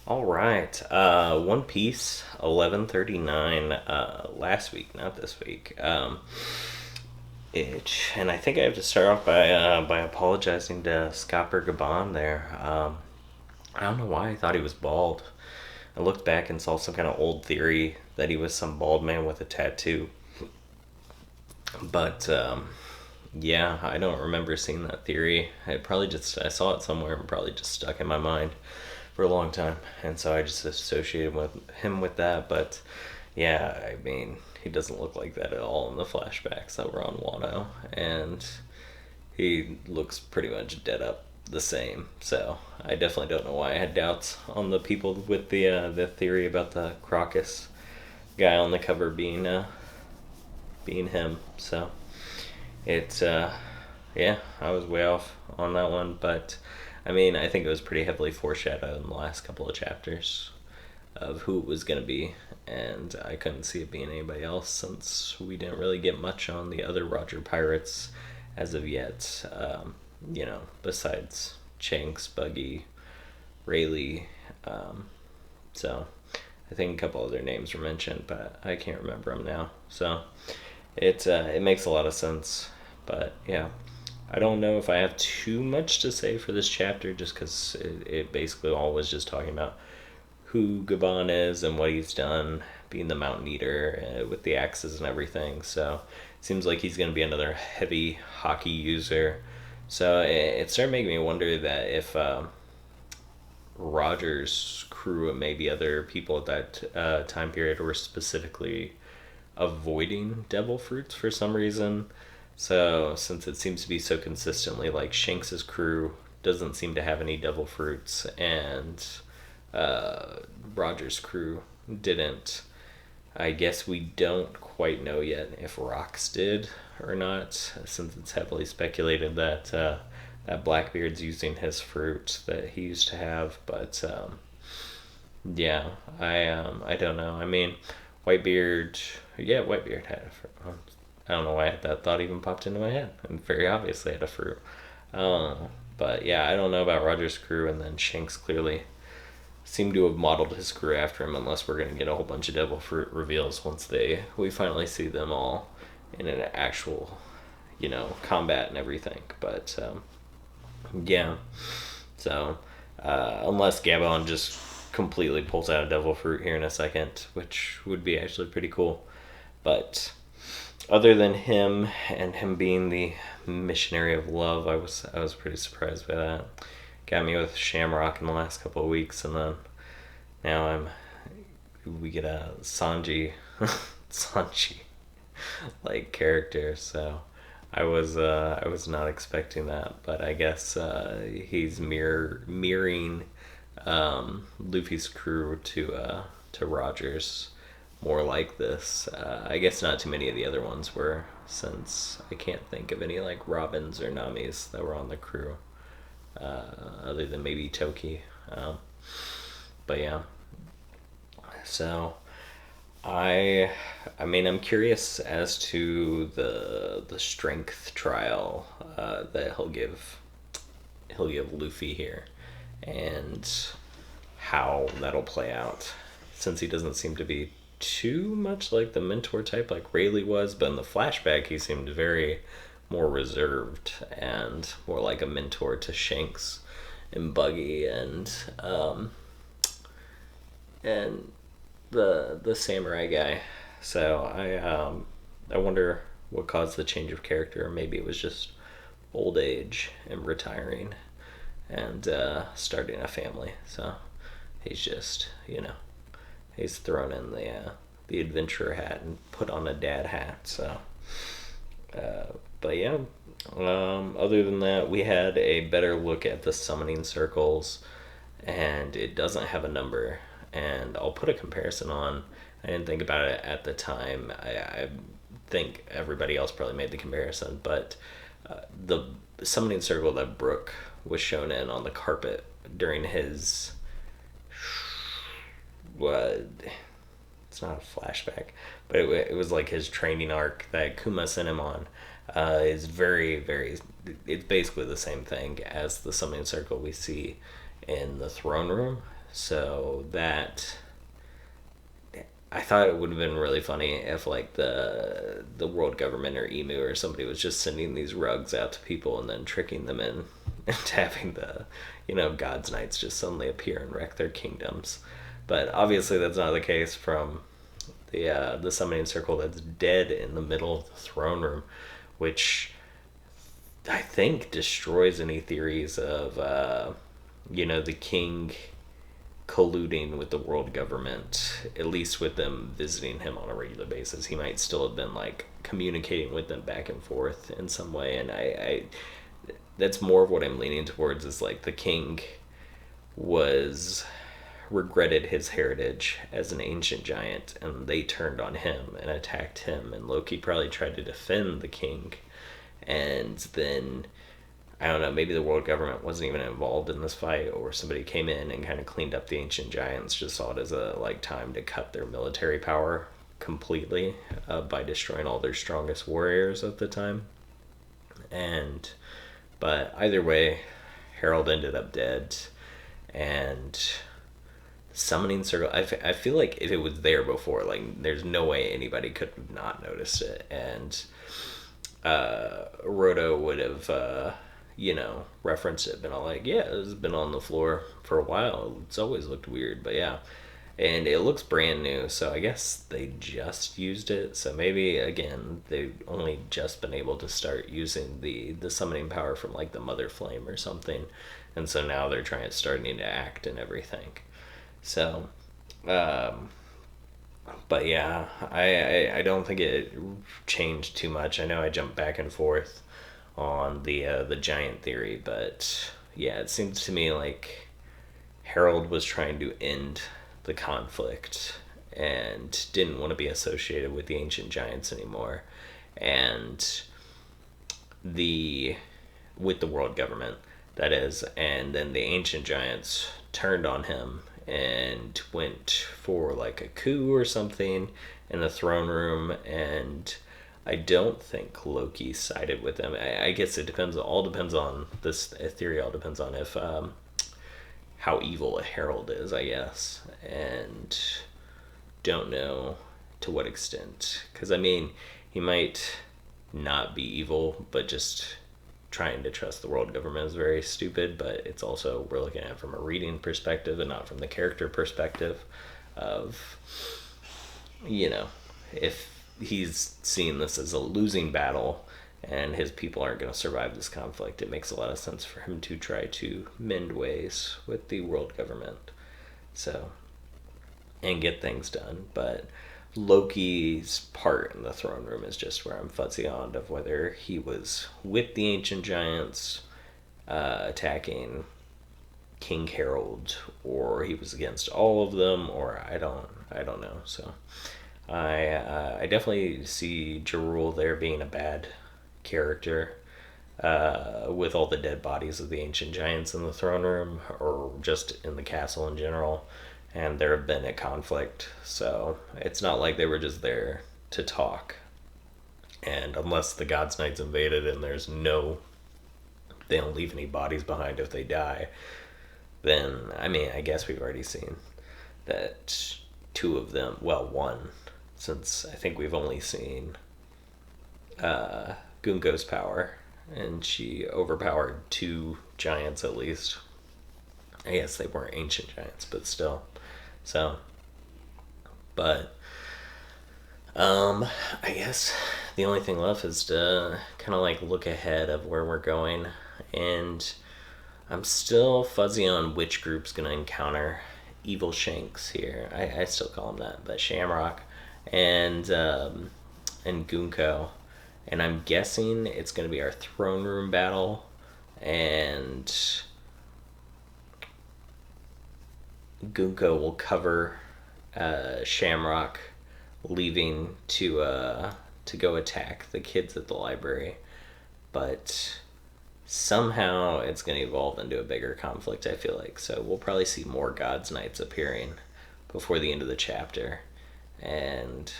All right. One Piece 1139 last week, not this week. And I think I have to start off by apologizing to Scopper Gabon there. I don't know why I thought he was bald. I looked back and saw some kind of old theory that he was some bald man with a tattoo. But yeah, I don't remember seeing that theory. I saw it somewhere and probably just stuck in my mind for a long time, and so I just associated with him with that. But yeah, I mean, he doesn't look like that at all in the flashbacks that were on Wano, and he looks pretty much dead up the same. So I definitely don't know why I had doubts on the people with the theory about the Crocus guy on the cover being him. So it's yeah, I was way off on that one, but I mean, I think it was pretty heavily foreshadowed in the last couple of chapters of who it was going to be, and I couldn't see it being anybody else since we didn't really get much on the other Roger pirates as of yet. Besides Shanks, Buggy, Rayleigh, so I think a couple other names were mentioned, but I can't remember them now. So it makes a lot of sense, but yeah. I don't know if I have too much to say for this chapter, just because it basically all was just talking about who Gabon is and what he's done, being the Mountain Eater with the axes and everything. So it seems like he's going to be another heavy hockey user. So it started making me wonder that if Roger's crew and maybe other people at that time period were specifically avoiding devil fruits for some reason. So, since it seems to be so consistently like Shanks's crew doesn't seem to have any devil fruits, and Roger's crew didn't, I guess we don't quite know yet if Rocks did or not, since it's heavily speculated that Blackbeard's using his fruit that he used to have. But yeah, I don't know. I mean, Whitebeard, yeah, Whitebeard had a fruit. I don't know why that thought even popped into my head. And very obviously had a fruit. But yeah, I don't know about Roger's crew, and then Shanks clearly seemed to have modeled his crew after him, unless we're going to get a whole bunch of devil fruit reveals once we finally see them all in an actual, combat and everything. But yeah, so unless Gabon just completely pulls out a devil fruit here in a second, which would be actually pretty cool. But other than him and him being the missionary of love, I was pretty surprised by that. Got me with Shamrock in the last couple of weeks, and then now we get a Sanji like character. So I was not expecting that, but I guess he's mirroring Luffy's crew to Rogers, more like this. I guess not too many of the other ones were, since I can't think of any like Robins or Namis that were on the crew, other than maybe Toki. But yeah, so I mean, I'm curious as to the strength trial that he'll give Luffy here, and how that'll play out, since he doesn't seem to be too much like the mentor type like Rayleigh was, but in the flashback he seemed very more reserved and more like a mentor to Shanks and Buggy and the samurai guy. So I wonder what caused the change of character. Maybe it was just old age and retiring and starting a family. So he's just, he's thrown in the adventurer hat and put on a dad hat. So but yeah, other than that, we had a better look at the summoning circles, and it doesn't have a number. And I'll put a comparison on. I didn't think about it at the time. I think everybody else probably made the comparison, but the summoning circle that Brooke was shown in on the carpet during his what, it's not a flashback, but it was like his training arc that Kuma sent him on, is very, very, it's basically the same thing as the summoning circle we see in the throne room. So that, I thought it would have been really funny if like the world government or Emu or somebody was just sending these rugs out to people and then tricking them in and having the, God's Knights just suddenly appear and wreck their kingdoms. But obviously that's not the case from the summoning circle that's dead in the middle of the throne room, which I think destroys any theories of the king colluding with the world government, at least with them visiting him on a regular basis. He might still have been like communicating with them back and forth in some way, and I that's more of what I'm leaning towards, is like the king was regretted his heritage as an ancient giant and they turned on him and attacked him, and Loki probably tried to defend the king, and then I don't know, maybe the world government wasn't even involved in this fight, or somebody came in and kind of cleaned up the ancient giants, just saw it as a like time to cut their military power completely by destroying all their strongest warriors at the time. And but either way, Harold ended up dead, and summoning circle, I feel like if it was there before, like there's no way anybody could have not noticed it, and Roto would have referenced it, been all like, yeah, it's been on the floor for a while, it's always looked weird, but yeah. And it looks brand new, so I guess they just used it. So maybe again they've only just been able to start using the summoning power from like the Mother Flame or something, and so now they're starting to act and everything. So, but yeah, I don't think it changed too much. I know I jumped back and forth on the giant theory, but yeah, it seems to me like Harold was trying to end the conflict and didn't want to be associated with the ancient giants anymore, and the with the world government, that is, and then the ancient giants turned on him and went for like a coup or something in the throne room, and I don't think Loki sided with them. I guess it depends. All depends on this theory. All depends on if how evil a herald is, I guess, and don't know to what extent. Because I mean, he might not be evil, but just trying to trust the world government is very stupid. But it's also, we're looking at it from a reading perspective and not from the character perspective of, if he's seeing this as a losing battle and his people aren't going to survive this conflict, it makes a lot of sense for him to try to mend ways with the world government, so, and get things done. But Loki's part in the throne room is just where I'm fuzzy on, of whether he was with the ancient giants attacking King Harold, or he was against all of them, or I don't know. So I definitely see Jarul there being a bad character, with all the dead bodies of the ancient giants in the throne room, or just in the castle in general, and there have been a conflict, so it's not like they were just there to talk. And unless the God's Knights invaded and they don't leave any bodies behind if they die, then I mean, I guess we've already seen that two of them, well, one, since I think we've only seen Gunko's power, and she overpowered two giants at least. I guess they weren't ancient giants, but still. So, but I guess the only thing left is to kind of like look ahead of where we're going, and I'm still fuzzy on which group's gonna encounter Evil Shanks here. I still call him that, but Shamrock and Gunko, and I'm guessing it's gonna be our throne room battle, and Gunko will cover Shamrock, leaving to go attack the kids at the library. But somehow it's going to evolve into a bigger conflict, I feel like. So we'll probably see more God's Knights appearing before the end of the chapter, and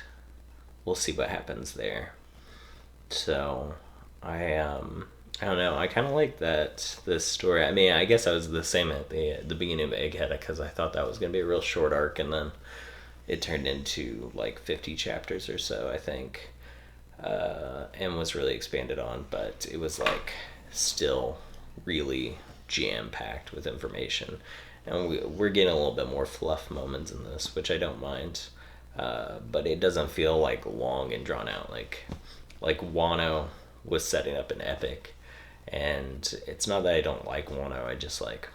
we'll see what happens there. So I I don't know. I kind of like that this story. I mean, I guess I was the same at the beginning of Egghead because I thought that was going to be a real short arc, and then it turned into like 50 chapters or so, I think, and was really expanded on. But it was like still really jam packed with information, and we're getting a little bit more fluff moments in this, which I don't mind. But it doesn't feel like long and drawn out. Like Wano was setting up an epic, and it's not that I don't like Wano. I just like,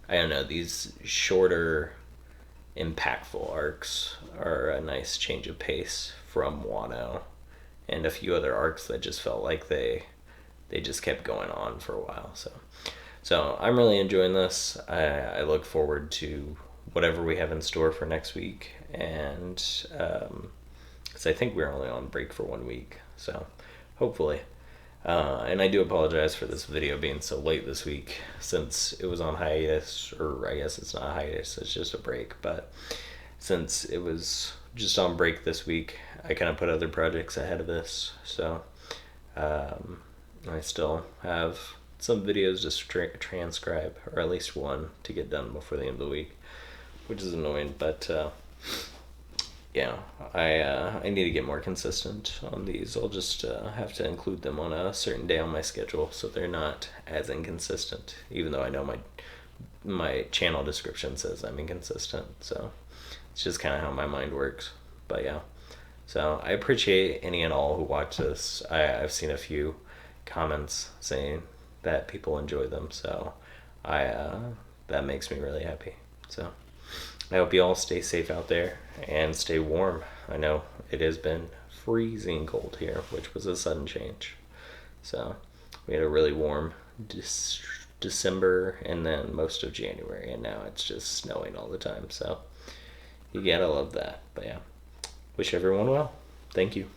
I don't know, these shorter, impactful arcs are a nice change of pace from Wano, and a few other arcs that just felt like they just kept going on for a while. So I'm really enjoying this. I look forward to whatever we have in store for next week, and because I think we're only on break for 1 week, so hopefully. And I do apologize for this video being so late this week, since it was on hiatus, or I guess it's not a hiatus, it's just a break, but since it was just on break this week, I kind of put other projects ahead of this, so I still have some videos to transcribe, or at least one to get done before the end of the week, which is annoying, but yeah, I need to get more consistent on these. I'll just have to include them on a certain day on my schedule so they're not as inconsistent, even though I know my channel description says I'm inconsistent, so it's just kind of how my mind works. But yeah, so I appreciate any and all who watch this. I've seen a few comments saying that people enjoy them, so that makes me really happy. So I hope you all stay safe out there and stay warm. I know it has been freezing cold here, which was a sudden change. So we had a really warm December and then most of January, and now it's just snowing all the time. So you gotta love that. But yeah, wish everyone well. Thank you.